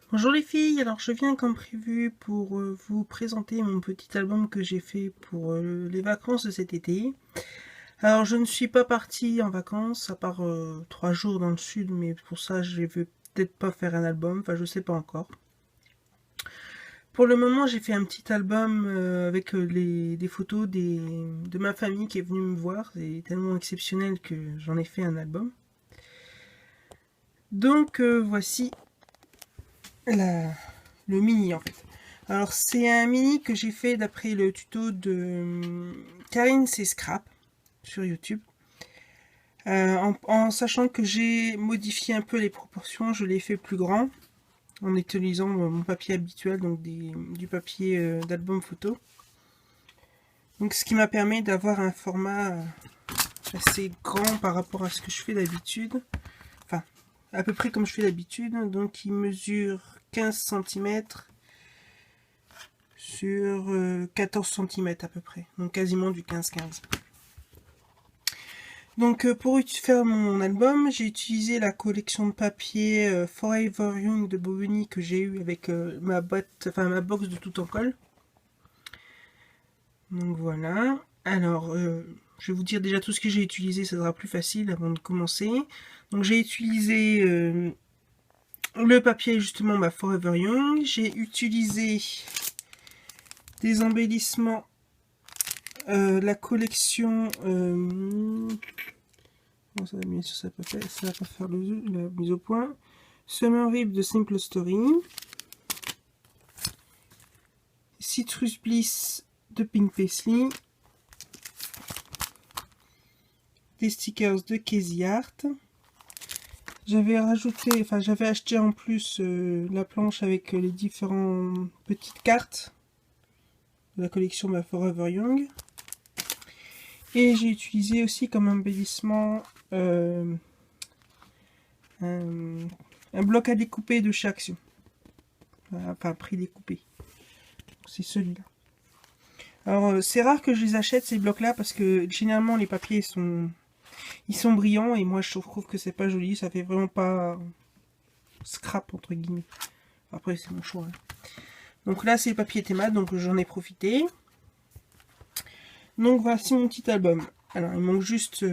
Bonjour les filles, alors je viens comme prévu pour vous présenter mon petit album que j'ai fait pour les vacances de cet été. Alors je ne suis pas partie en vacances à part 3 jours dans le sud, mais pour ça je vais peut-être pas faire un album, enfin je sais pas encore. Pour le moment j'ai fait un petit album avec des photos de ma famille qui est venue me voir, c'est tellement exceptionnel que j'en ai fait un album. Donc voici la, le mini en fait. Alors c'est un mini que j'ai fait d'après le tuto de Karine c'est Scrap sur YouTube. En sachant que j'ai modifié un peu les proportions, je l'ai fait plus grand en utilisant mon papier habituel, donc du papier d'album photo. Donc ce qui m'a permis d'avoir un format assez grand par rapport à ce que je fais d'habitude. Enfin, à peu près comme je fais d'habitude. Donc il mesure 15 cm sur 14 cm à peu près. Donc quasiment du 15-15. Donc pour faire mon album, j'ai utilisé la collection de papier Forever Young de Bobigny que j'ai eu avec ma boîte, enfin ma box de tout en colle. Donc voilà. Alors je vais vous dire déjà tout ce que j'ai utilisé, ça sera plus facile avant de commencer. Donc j'ai utilisé le papier justement Forever Young. J'ai utilisé des embellissements, la collection bon, ça va mieux, ça va pas faire la mise au point. Summer Vib de Simple Story. Citrus Bliss de Pink Paisley. Des stickers de Casey Art. J'avais rajouté, enfin j'avais acheté en plus la planche avec les différentes petites cartes de la collection Forever Young. Et j'ai utilisé aussi comme embellissement un bloc à découper de chez Action. Enfin, prix découpé. C'est celui-là. Alors, c'est rare que je les achète ces blocs-là parce que généralement les papiers ils sont brillants et moi je trouve que c'est pas joli. Ça fait vraiment pas scrap entre guillemets. Après, c'est mon choix. Hein. Donc là, c'est le papier mat, donc j'en ai profité. Donc voici mon petit album. Alors, il manque juste.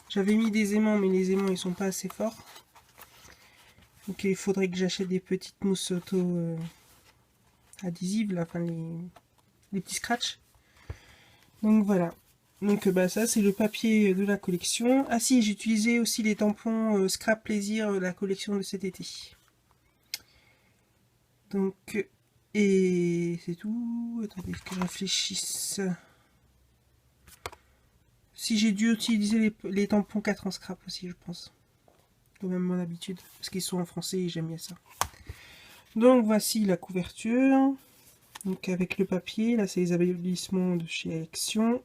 J'avais mis des aimants, mais les aimants ils sont pas assez forts. Donc il faudrait que j'achète des petites mousses auto adhésives, là, enfin les petits scratchs. Donc voilà. Donc ça c'est le papier de la collection. Ah si, j'ai utilisé aussi les tampons Scrap Plaisir de la collection de cet été. Donc, et c'est tout. Attendez que je réfléchisse. Si j'ai dû utiliser les tampons 4 en scrap aussi, je pense. Comme même mon habitude. Parce qu'ils sont en français et j'aime bien ça. Donc voici la couverture. Donc avec le papier, là c'est les embellissements de chez Action.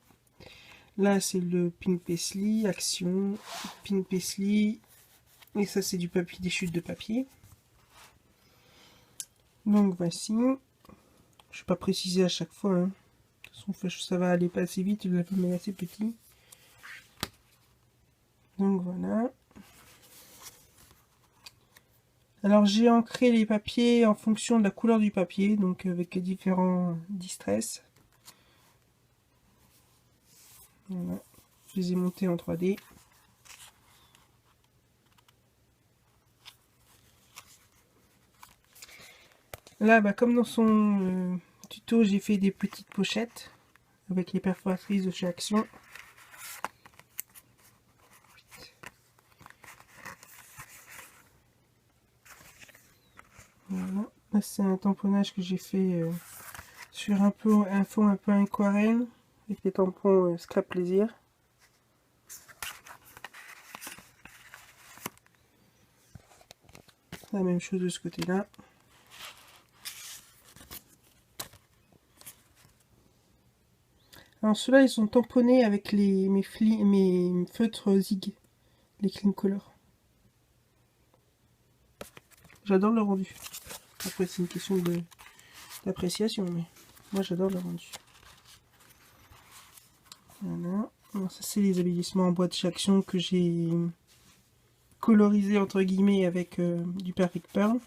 Là c'est le Pink Paisley, Action, Pink Paisley. Et ça c'est du papier, des chutes de papier. Donc voici. Je ne vais pas préciser à chaque fois. Hein. De toute façon ça va aller pas assez vite, le film est assez petit. Donc voilà. Alors j'ai ancré les papiers en fonction de la couleur du papier, donc avec différents distress. Voilà. Je les ai montés en 3D. Là, comme dans son tuto, j'ai fait des petites pochettes avec les perforatrices de chez Action. Voilà. Là, c'est un tamponnage que j'ai fait sur un fond un peu aquarelle avec les tampons Scrap Plaisir. La même chose de ce côté-là. Alors ceux-là, ils sont tamponnés avec mes feutres Zig, les Clean Color. J'adore le rendu. Après, c'est une question d'appréciation, mais moi j'adore le rendu. Voilà. Alors, ça, c'est les embellissements en bois de chez Action que j'ai colorisé entre guillemets avec du Perfect Pearl.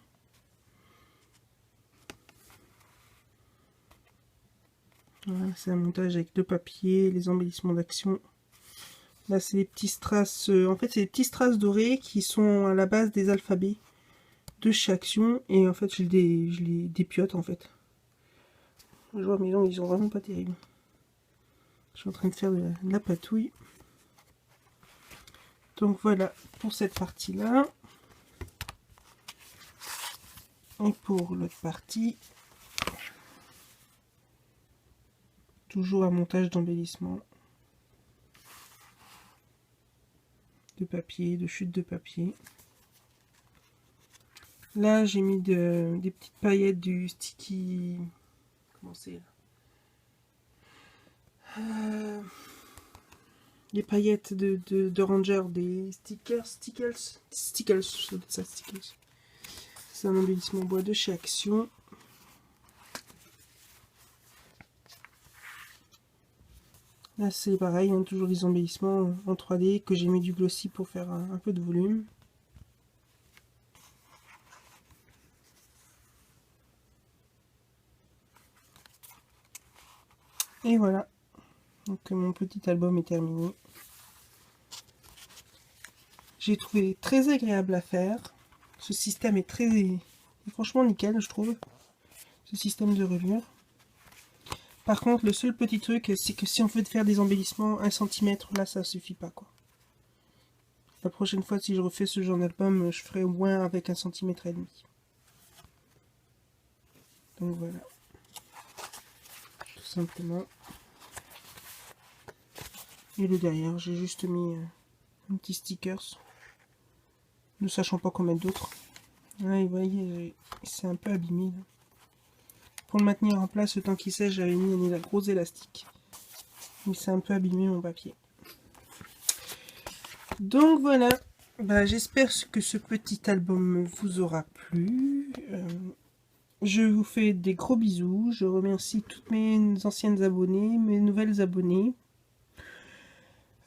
Voilà, c'est un montage avec le papier, les embellissements d'action. Là, c'est les petits strass. En fait, c'est les petits strass dorés qui sont à la base des alphabets de chez Action. Et en fait, je les dépiote en fait. Je vois mes ongles, ils sont vraiment pas terribles. Je suis en train de faire de la patouille. Donc voilà pour cette partie-là. Et pour l'autre partie, toujours un montage d'embellissement. De papier, de chute de papier. Là, j'ai mis des petites paillettes du sticky... Comment c'est là les paillettes de Ranger, des stickers. C'est un embellissement bois de chez Action. Là, c'est pareil, hein, toujours des embellissements en 3D que j'ai mis du glossy pour faire un peu de volume. Et voilà, donc mon petit album est terminé. J'ai trouvé très agréable à faire. Ce système est franchement nickel, je trouve. Ce système de reliure. Par contre, le seul petit truc, c'est que si on veut faire des embellissements 1 cm, là, ça suffit pas, quoi. La prochaine fois, si je refais ce genre d'album, je ferai au moins avec 1,5 cm. Donc voilà. Tout simplement. Et le derrière, j'ai juste mis un petit stickers. Ne sachant pas qu'en mettre d'autres. Là, vous voyez, c'est un peu abîmé. Là. Pour le maintenir en place, le temps qu'il sèche, j'avais mis un gros élastique. Mais c'est un peu abîmé mon papier. Donc voilà. Bah, j'espère que ce petit album vous aura plu. Je vous fais des gros bisous. Je remercie toutes mes anciennes abonnées, mes nouvelles abonnées.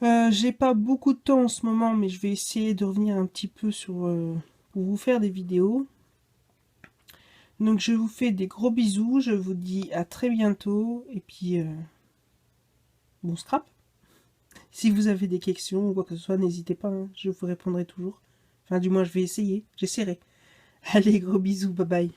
J'ai pas beaucoup de temps en ce moment, mais je vais essayer de revenir un petit peu pour vous faire des vidéos. Donc je vous fais des gros bisous, je vous dis à très bientôt, et puis bon scrap. Si vous avez des questions ou quoi que ce soit, n'hésitez pas, hein, je vous répondrai toujours. Enfin du moins je vais essayer, j'essaierai. Allez, gros bisous, bye bye.